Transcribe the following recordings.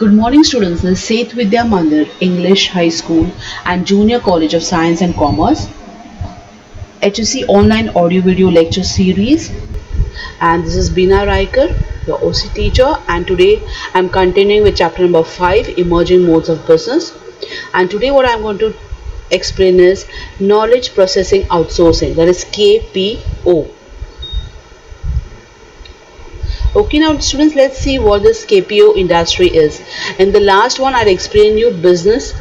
Good morning students, this is Seth Vidya Mandir, English High School and Junior College of Science and Commerce, HSC Online Audio Video Lecture Series, and this is Bina Raikar, your OC teacher, and today I am continuing with chapter number 5, Emerging Modes of Business. And today what I am going to explain is Knowledge Processing Outsourcing, that is KPO. Okay, now students, let's see what this KPO industry is. In the last one, I explained you business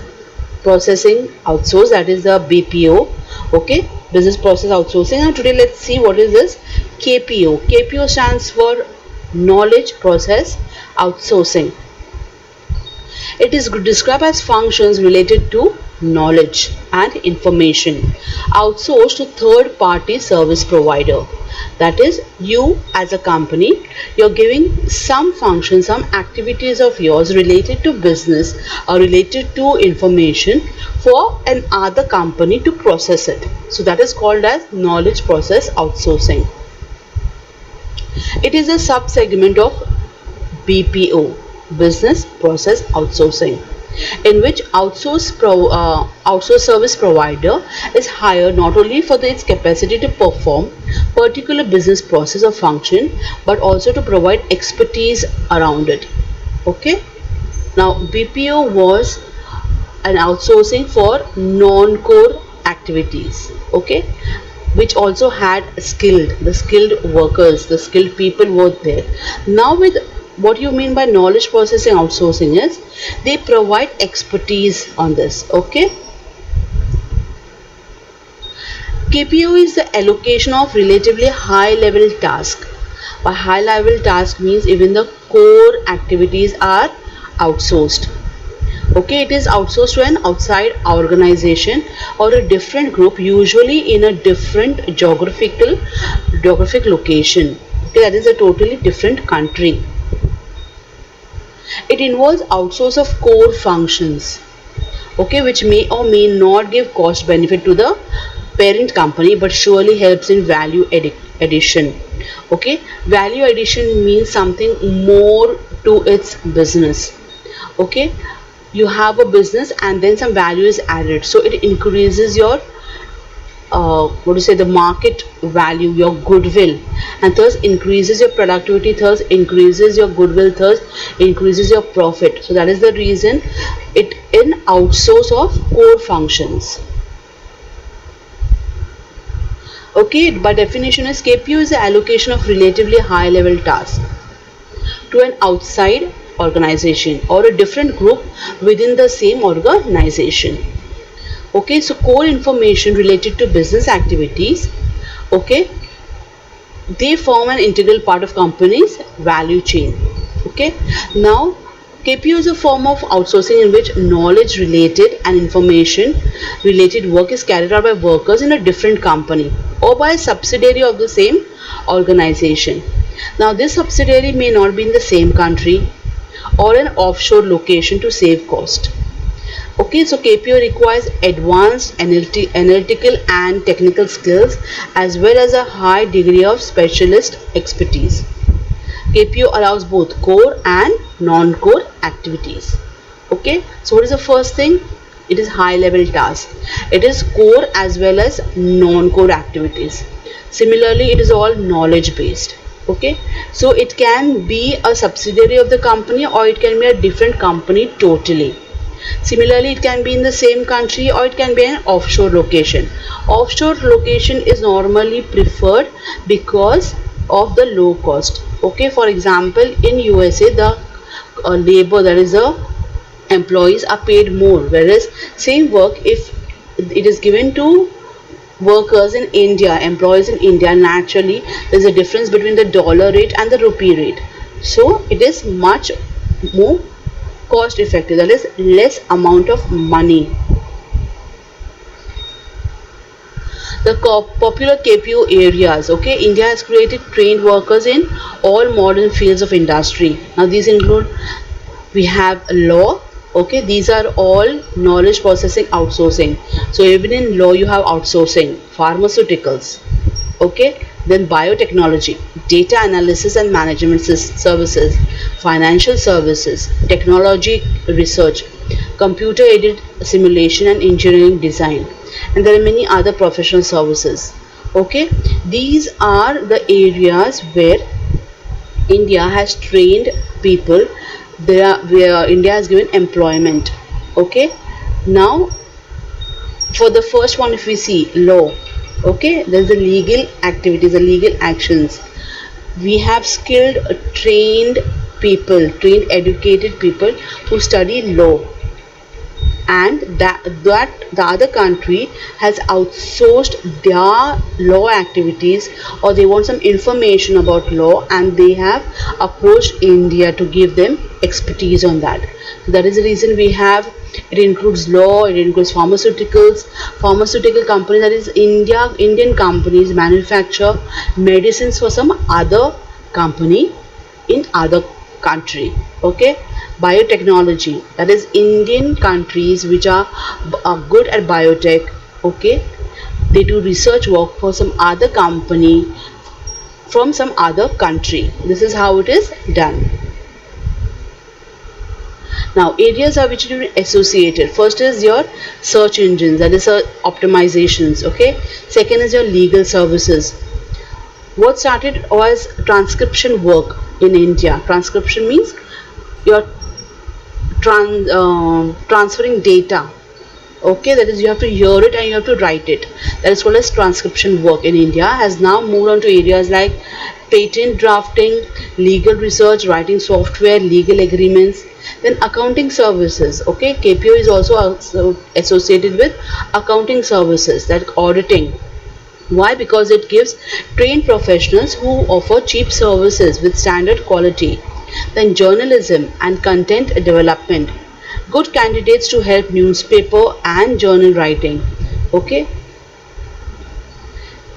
processing outsource, that is the BPO. Okay, business process outsourcing. And today let's see what is this KPO. KPO stands for knowledge process outsourcing. It is described as functions related to knowledge and information outsourced to third party service provider. That is, you as a company, you're giving some functions, some activities of yours related to business or related to information for another company to process it. So that is called as knowledge process outsourcing. It is a sub-segment of BPO, business process outsourcing, in which outsource service provider is hired not only for its capacity to perform particular business process or function, but also to provide expertise around it. Okay, now BPO was an outsourcing for non-core activities, okay, which also had the skilled workers, the skilled people were there. Now with what you mean by knowledge processing outsourcing is they provide expertise on this. Okay, KPO is the allocation of relatively high level task. By high level task means even the core activities are outsourced. Okay, it is outsourced to an outside organization or a different group, usually in a different geographic location. Okay, that is a totally different country. It involves outsource of core functions, okay, which may or may not give cost benefit to the parent company, but surely helps in value addition. Okay, value addition means something more to its business. Okay, you have a business and then some value is added, so it increases your the market value, your goodwill, and thus increases your productivity, thus increases your goodwill, thus increases your profit. So that is the reason it in outsource of core functions. Okay, by definition is KPO is the allocation of relatively high level task to an outside organization or a different group within the same organization. Okay, so core information related to business activities, okay, they form an integral part of company's value chain. Okay, now KPO is a form of outsourcing in which knowledge related and information related work is carried out by workers in a different company or by a subsidiary of the same organization. Now this subsidiary may not be in the same country or an offshore location to save cost. Okay, so KPO requires advanced analytical and technical skills as well as a high degree of specialist expertise. KPO allows both core and non-core activities. Okay, so what is the first thing? It is high level task. It is core as well as non-core activities. Similarly, it is all knowledge based. Okay, so it can be a subsidiary of the company or it can be a different company totally. Similarly, it can be in the same country or it can be an offshore location. Offshore location is normally preferred because of the low cost. Okay, for example, in USA the labor, that is the employees, are paid more, whereas same work if it is given to workers in India, employees in India, naturally there is a difference between the dollar rate and the rupee rate, so it is much more cost effective, that is less amount of money. The popular KPO areas, okay, India has created trained workers in all modern fields of industry. Now these include, we have law, okay, these are all knowledge processing outsourcing. So even in law you have outsourcing, pharmaceuticals, okay, Then biotechnology, data analysis and management services, financial services, technology research, computer aided simulation and engineering design, and there are many other professional services. Okay, these are the areas where India has trained people. There are where India has given employment. Okay, now for the first one, if we see law, okay, there's the legal activities, the legal actions. We have skilled, trained people, trained, educated people who study law, and that the other country has outsourced their law activities, or they want some information about law, and they have approached India to give them expertise on that. That is the reason we have, it includes law, it includes pharmaceuticals, pharmaceutical companies, that is Indian companies manufacture medicines for some other company in other country. Okay, biotechnology, that is Indian countries which are good at biotech. Okay, they do research work for some other company from some other country. This is how it is done. Now areas are which are associated. First is your search engines, that is optimizations. Okay, second is your legal services. What started was transcription work in India. Transcription means you're transferring data. Okay, that is you have to hear it and you have to write it. That is called as transcription work in India. Has now moved on to areas like patent drafting, legal research, writing software, legal agreements. Then accounting services. Okay, KPO is also associated with accounting services, like auditing. Why? Because it gives trained professionals who offer cheap services with standard quality. Then journalism and content development. Good candidates to help newspaper and journal writing. Okay.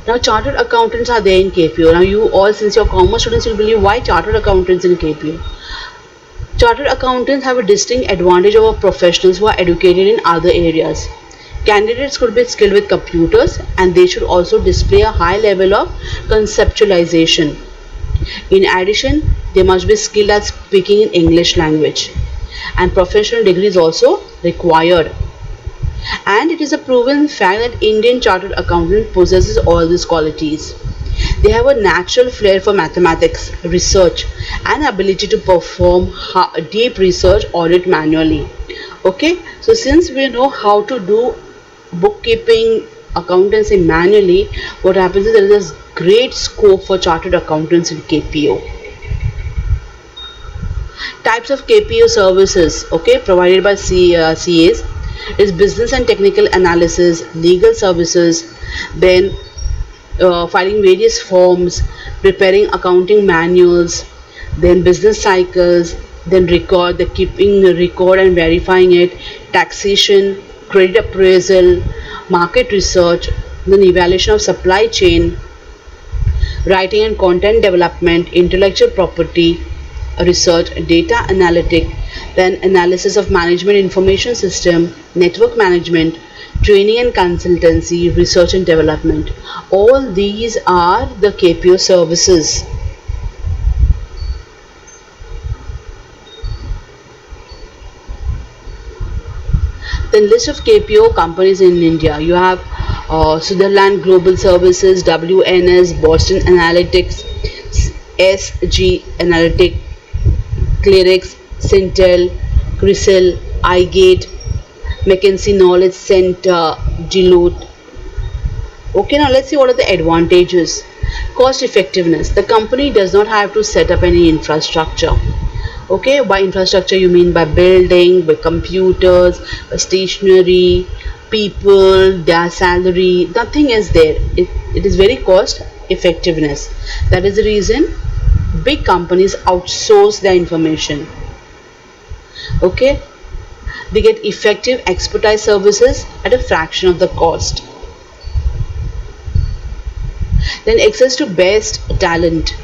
Now chartered accountants are there in KPO. Now you all, since you're commerce students, will believe why chartered accountants in KPO. Chartered accountants have a distinct advantage over professionals who are educated in other areas. Candidates could be skilled with computers, and they should also display a high level of conceptualization. In addition, they must be skilled at speaking in English language, and professional degree is also required. And it is a proven fact that Indian chartered accountant possesses all these qualities. They have a natural flair for mathematics, research, and ability to perform deep research audit manually. Okay, so since we know how to do bookkeeping, accountancy manually, what happens is there is a great scope for chartered accountants in KPO. Types of KPO services, okay, provided by CAs is business and technical analysis, legal services, then filing various forms, preparing accounting manuals, then business cycles, then the keeping the record and verifying it, taxation, credit appraisal, market research, then evaluation of supply chain, writing and content development, intellectual property research, data analytic, then analysis of management information system, network management, training and consultancy, research and development. All these are the KPO services. Then list of KPO companies in India. You have Sutherland Global Services, WNS, Boston Analytics, SG Analytic, Clearix, Sintel, Crisel, iGate, McKinsey Knowledge Center, Deloitte. Okay, now let's see what are the advantages. Cost effectiveness. The company does not have to set up any infrastructure. Okay, by infrastructure you mean by building, by computers, by stationery, people, their salary. Nothing is there. It is very cost effectiveness. That is the reason big companies outsource their information. Okay, they get effective expertise services at a fraction of the cost. Then access to best talent.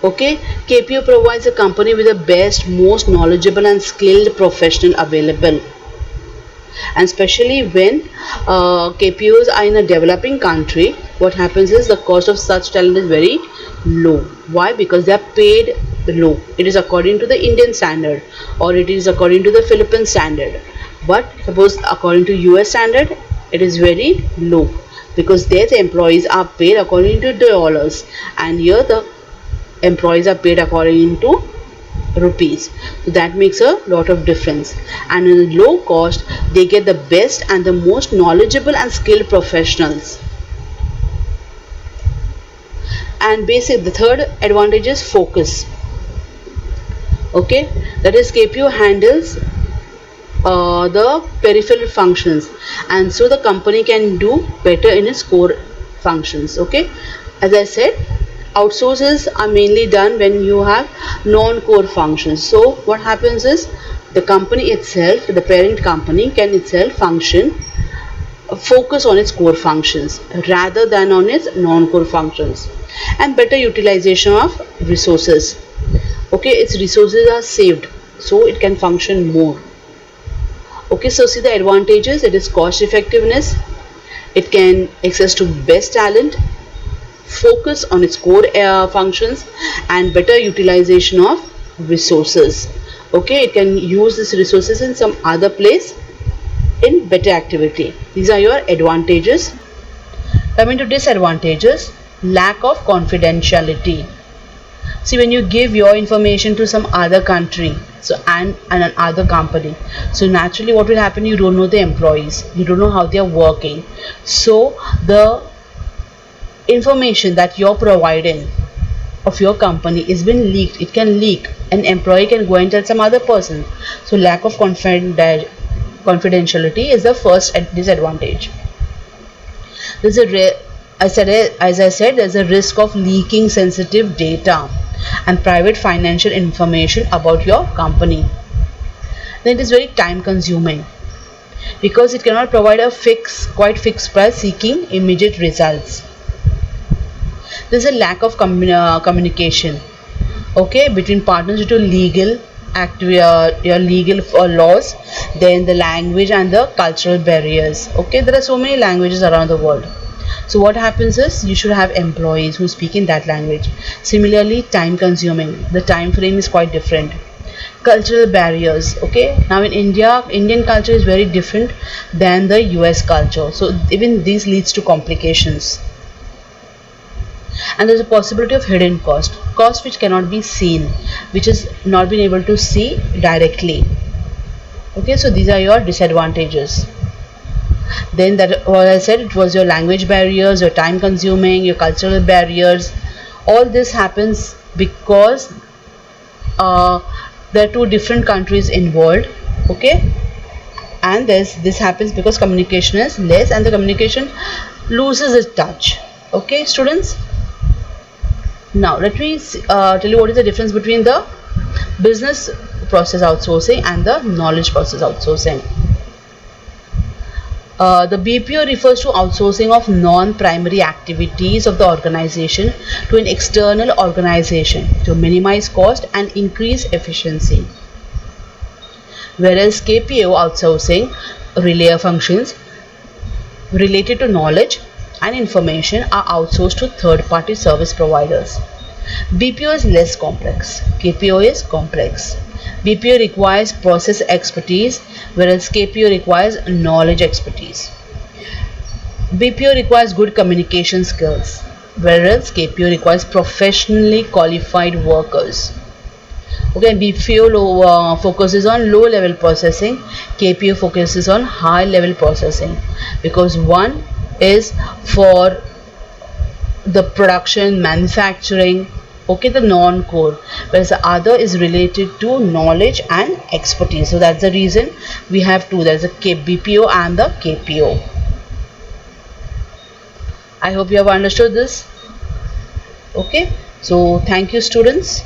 Okay, KPO provides a company with the best, most knowledgeable and skilled professional available. and especially when KPOs are in a developing country, what happens is the cost of such talent is very low. Why? Because they are paid low. It is according to the Indian standard, or it is according to the Philippine standard. But suppose according to US standard, it is very low, because there the employees are paid according to dollars, and here the employees are paid according to rupees. So that makes a lot of difference, and in low cost they get the best and the most knowledgeable and skilled professionals. And basic, the third advantage is focus. Okay, that is KPO handles the peripheral functions, and so the company can do better in its core functions. Okay, as I said, outsources are mainly done when you have non-core functions. So what happens is the company itself, the parent company, can itself function, focus on its core functions rather than on its non-core functions, and better utilization of resources. Okay, its resources are saved, so it can function more. Okay, so see the advantages. It is cost effectiveness, it can access to best talent, focus on its core functions, and better utilization of resources. Okay, it can use these resources in some other place in better activity. These are your advantages. Coming to disadvantages, lack of confidentiality. See, when you give your information to some other country, so and another company, so naturally what will happen, you don't know the employees, you don't know how they are working, so the information that you're providing of your is been leaked. It can leak, an employee can go and tell some other person. So lack of confidentiality is the first disadvantage. There's as I said, there's a risk of leaking sensitive data and private financial information about your company. Then it is very time consuming, because it cannot provide a quite fixed price seeking immediate results. There's a lack of communication, okay, between partners due to legal your legal laws, then the language and the cultural barriers. Okay, there are so many languages around the world, so what happens is you should have employees who speak in that language. Similarly, time consuming, the time frame is quite different. Cultural barriers, okay, now in Indian culture is very different than the US culture, so even this leads to complications. And there's a possibility of hidden cost which cannot be seen, which is not being able to see directly. Okay, so these are your disadvantages. Then that what I said, it was your language barriers, your time consuming, your cultural barriers. All this happens because there are two different countries involved. Okay, and this happens because communication is less and the communication loses its touch. Okay, students, now let me tell you what is the difference between the business process outsourcing and the knowledge process outsourcing. The BPO refers to outsourcing of non-primary activities of the organization to an external organization to minimize cost and increase efficiency. Whereas KPO outsourcing relay functions related to knowledge and information are outsourced to third-party service providers. BPO is less complex. KPO is complex. BPO requires process expertise, whereas KPO requires knowledge expertise. BPO requires good communication skills, whereas KPO requires professionally qualified workers. Okay, BPO focuses on low level processing, KPO focuses on high level processing, because one is for the production, manufacturing, okay, the non-core, whereas the other is related to knowledge and expertise. So that's the reason we have two, there's a BPO and the KPO. I hope you have understood this. Okay, so thank you, students.